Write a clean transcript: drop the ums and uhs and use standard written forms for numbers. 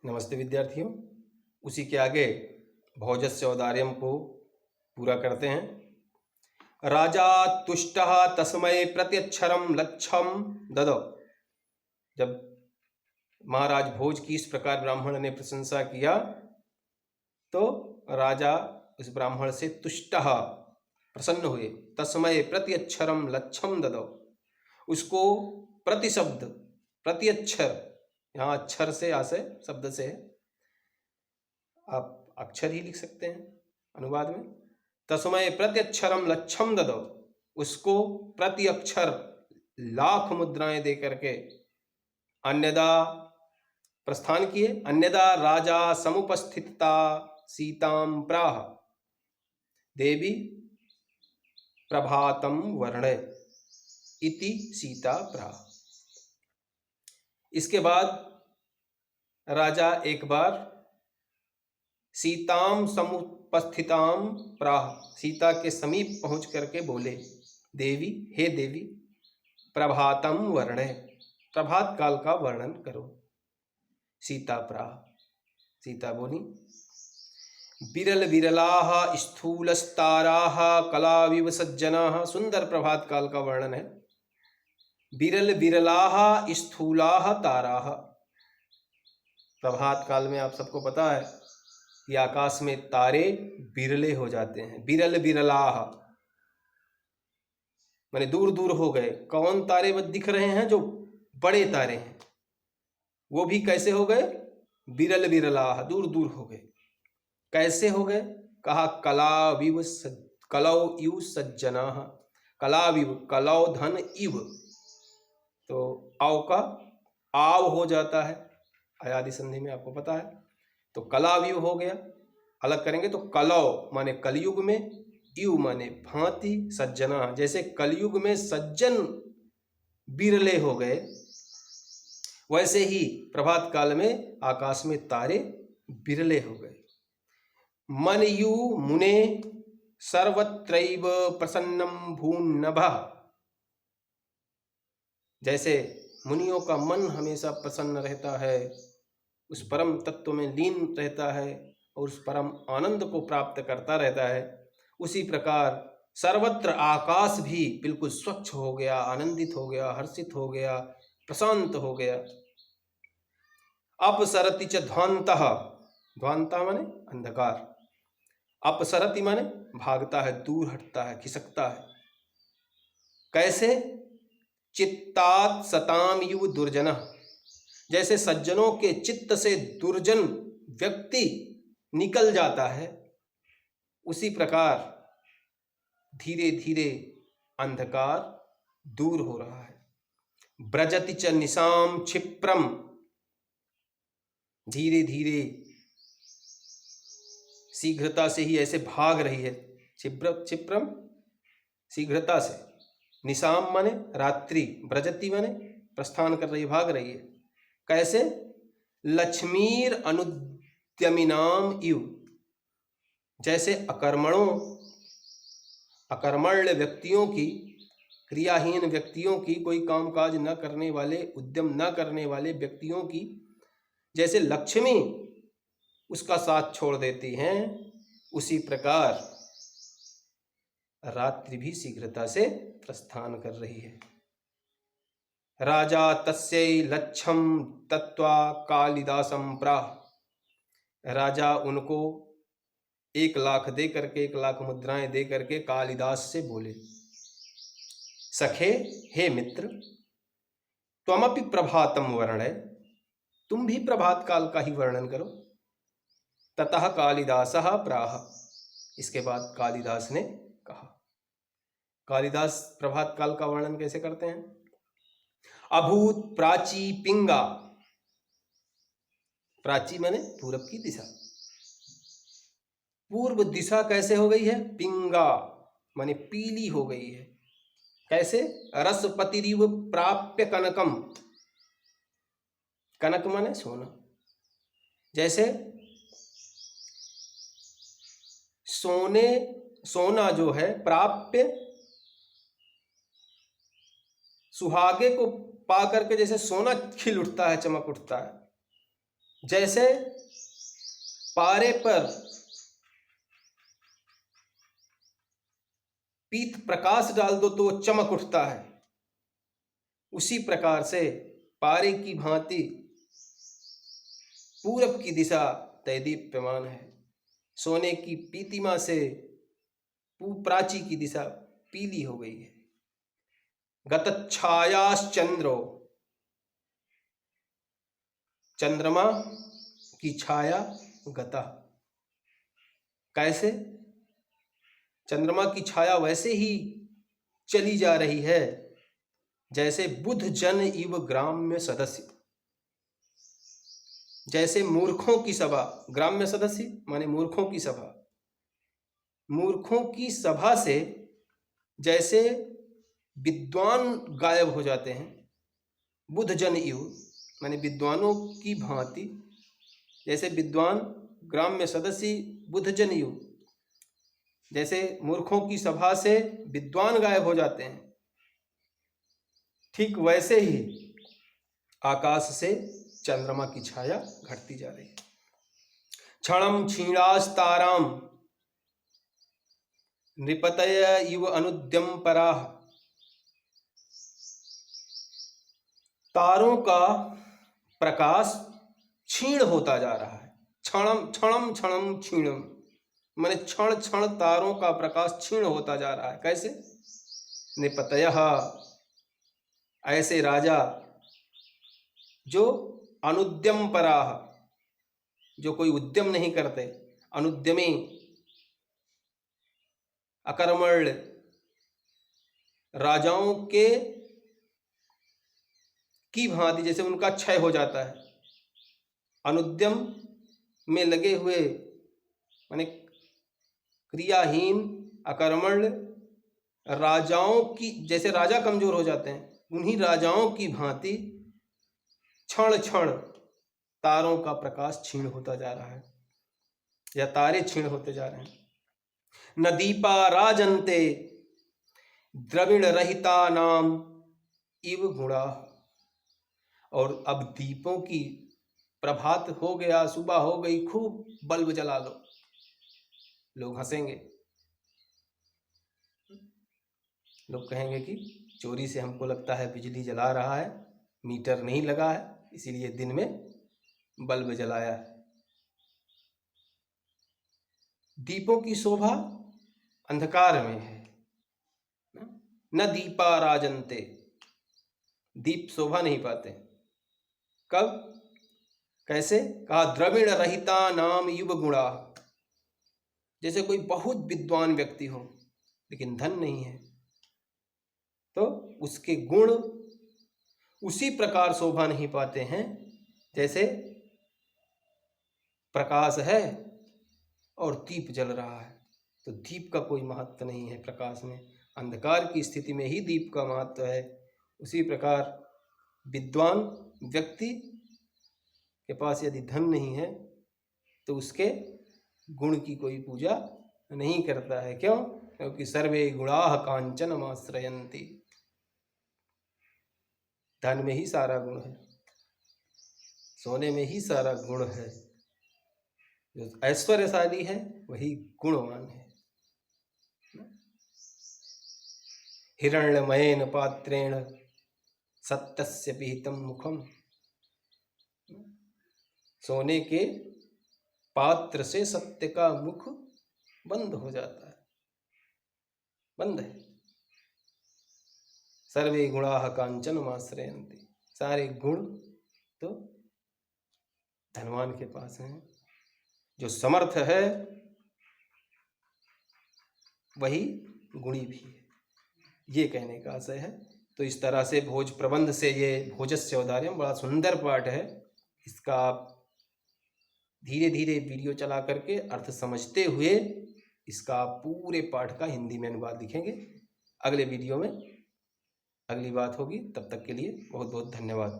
नमस्ते विद्यार्थियों। उसी के आगे भोजस्य औदार्यम को पूरा करते हैं। राजा तुष्टः तस्मै प्रत्यक्षरम लक्षम ददौ। जब महाराज भोज की इस प्रकार ब्राह्मण ने प्रशंसा किया तो राजा उस ब्राह्मण से तुष्टः प्रसन्न हुए। तस्मै प्रत्यक्षरम लक्षम ददौ, उसको प्रतिशब्द प्रत्यक्षर, यहाँ अक्षर से आशय शब्द से है, आप अक्षर ही लिख सकते हैं अनुवाद में। तस्मै प्रत्यक्षरम लक्षम ददौ, उसको प्रति अक्षर लाख मुद्राएं दे करके अन्यदा प्रस्थान किए। अन्यदा राजा समुपस्थिता सीताम प्राह देवी प्रभातम वर्णय इति सीता प्राह। इसके बाद राजा एक बार सीताम समुपस्थिताम प्राह, सीता के समीप पहुंच करके बोले, देवी, हे देवी, प्रभातम वर्णय, प्रभात काल का वर्णन करो। सीता प्राह, सीता बोली, विरल विरलाः स्थूलस्ताराः कलाविव सज्जनाः। सुंदर प्रभात काल का वर्णन है। विरल विरलाः स्थूलाः ताराः। प्रभात काल में आप सबको पता है कि आकाश में तारे बिरले हो जाते हैं। विरल विरलाः माने दूर दूर हो गए। कौन तारे दिख रहे हैं? जो बड़े तारे हैं, वो भी कैसे हो गए? विरल विरलाः, दूर दूर हो गए। कैसे हो गए? कहा कलाविव कलौ इव सज्जनाः। कलाविव, कलौ धन इव, तो आव का आव हो जाता है अयादि संधि में, आपको पता है। तो कलाविव हो गया। अलग करेंगे तो कलौ माने कलयुग में, इव माने भांति, सज्जना जैसे कलयुग में सज्जन बिरले हो गए, वैसे ही प्रभात काल में आकाश में तारे बिरले हो गए। मनयु मुने सर्वत्रैव प्रसन्नम भून्नभः। जैसे मुनियों का मन हमेशा प्रसन्न रहता है, उस परम तत्व में लीन रहता है और उस परम आनंद को प्राप्त करता रहता है, उसी प्रकार सर्वत्र आकाश भी बिल्कुल स्वच्छ हो गया, आनंदित हो गया, हर्षित हो गया, प्रशांत हो गया। अपसरति च ध्वान्तः, ध्वांता माने अंधकार, अपसरति माने भागता है, दूर हटता है, खिसकता है। कैसे? चित्तात् सताम युव दुर्जनः। जैसे सज्जनों के चित्त से दुर्जन व्यक्ति निकल जाता है, उसी प्रकार धीरे धीरे अंधकार दूर हो रहा है। ब्रजति च निशाम क्षिप्रम, धीरे धीरे शीघ्रता से ही ऐसे भाग रही है। क्षिप्रम शीघ्रता से, निशाम माने रात्रि, ब्रजति माने प्रस्थान कर रही, भाग रही है। कैसे? लक्ष्मीर अनुद्यमिनाम इव, जैसे अकर्मण्य व्यक्तियों की, क्रियाहीन व्यक्तियों की, कोई कामकाज न करने वाले, उद्यम न करने वाले व्यक्तियों की जैसे लक्ष्मी उसका साथ छोड़ देती हैं, उसी प्रकार रात्रि भी शीघ्रता से प्रस्थान कर रही है। राजा तस्यै लक्षम तत्वा कालिदासम प्राह। राजा उनको 1 लाख दे करके, 1 लाख मुद्राएं दे करके कालिदास से बोले, सखे, हे मित्र, त्वमपि प्रभातम वर्णय, तुम भी प्रभात काल का ही वर्णन करो। ततः कालिदासः प्राह। इसके बाद कालिदास ने कहा। कालिदास प्रभात काल का वर्णन कैसे करते हैं? अभूत प्राची पिंगा, प्राची माने पूरब की दिशा, पूर्व दिशा कैसे हो गई है? पिंगा माने पीली हो गई है। कैसे? रसपतिरिव प्राप्य कनकम, कनक माने सोना, जैसे सोना जो है प्राप्य, सुहागे को पा करके जैसे सोना खिल उठता है, चमक उठता है, जैसे पारे पर पीत प्रकाश डाल दो तो चमक उठता है, उसी प्रकार से पारे की भांति पूरब की दिशा दैदीप्यमान है। सोने की पीतिमा से प्राची की दिशा पीली हो गई है। गतच्छायाश्चंद्रो, चंद्रमा की छाया गता। कैसे? चंद्रमा की छाया वैसे ही चली जा रही है जैसे बुध जन इव ग्राम्य सदस्य, जैसे मूर्खों की सभा, ग्राम्य सदस्य माने मूर्खों की सभा, मूर्खों की सभा से जैसे विद्वान गायब हो जाते हैं, बुध जन इव माने विद्वानों की भांति, जैसे विद्वान ग्राम्य सदस्य बुध जन इव, जैसे मूर्खों की सभा से विद्वान गायब हो जाते हैं, ठीक वैसे ही आकाश से चंद्रमा की छाया घटती जा रही है। क्षणम क्षीणास्ताराम नृपतय इव अनुद्यम पराः, तारों का प्रकाश क्षीण होता जा रहा है। क्षणम क्षणम क्षणम क्षीणम माने क्षण क्षण तारों का प्रकाश क्षीण होता जा रहा है। कैसे? नृपतयः, ऐसे राजा जो अनुद्यम पराः, जो कोई उद्यम नहीं करते, अनुद्यमी अकर्मण्य राजाओं के की भांति, जैसे उनका क्षय हो जाता है। अनुद्यम में लगे हुए माने क्रियाहीन अकर्मण्य राजाओं की, जैसे राजा कमजोर हो जाते हैं, उन्हीं राजाओं की भांति क्षण क्षण तारों का प्रकाश क्षीण होता जा रहा है, या तारे क्षीण होते जा रहे हैं। न दीपा राजन्ते द्रविण रहिता नाम इव गुणा, और अब दीपों की प्रभात हो गया, सुबह हो गई, खूब बल्ब जला लो, लोग हंसेंगे, लोग कहेंगे कि चोरी से हमको लगता है बिजली जला रहा है, मीटर नहीं लगा है, इसीलिए दिन में बल्ब जलाया है। दीपों की शोभा अंधकार में है। न दीपा राजन्ते, दीप शोभा नहीं पाते। कब? कैसे? कहा द्रविण रहिता नाम युव गुणा, जैसे कोई बहुत विद्वान व्यक्ति हो लेकिन धन नहीं है, तो उसके गुण उसी प्रकार शोभा नहीं पाते हैं जैसे प्रकाश है और दीप जल रहा है, तो दीप का कोई महत्व नहीं है प्रकाश में, अंधकार की स्थिति में ही दीप का महत्व है। उसी प्रकार विद्वान व्यक्ति के पास यदि धन नहीं है तो उसके गुण की कोई पूजा नहीं करता है। क्यों? क्योंकि सर्वे गुणाः कांचनमाश्रयन्ति, धन में ही सारा गुण है, सोने में ही सारा गुण है। जो ऐश्वर्यशाली है वही गुणवान है। हिरण्यमयेन पात्रेण सत्यस्य पिहितं मुखम, सोने के पात्र से सत्य का मुख बंद हो जाता है, बंद है। सर्वे गुणाः कांचनमाश्रयन्ति, सारे गुण तो धनवान के पास हैं। जो समर्थ है वही गुणी भी है, ये कहने का आशय है। तो इस तरह से भोज प्रबंध से ये भोजस्य औदार्यम बड़ा सुंदर पाठ है। इसका आप धीरे धीरे वीडियो चला करके अर्थ समझते हुए इसका आप पूरे पाठ का हिंदी में अनुवाद लिखेंगे। अगले वीडियो में अगली बात होगी, तब तक के लिए बहुत बहुत धन्यवाद।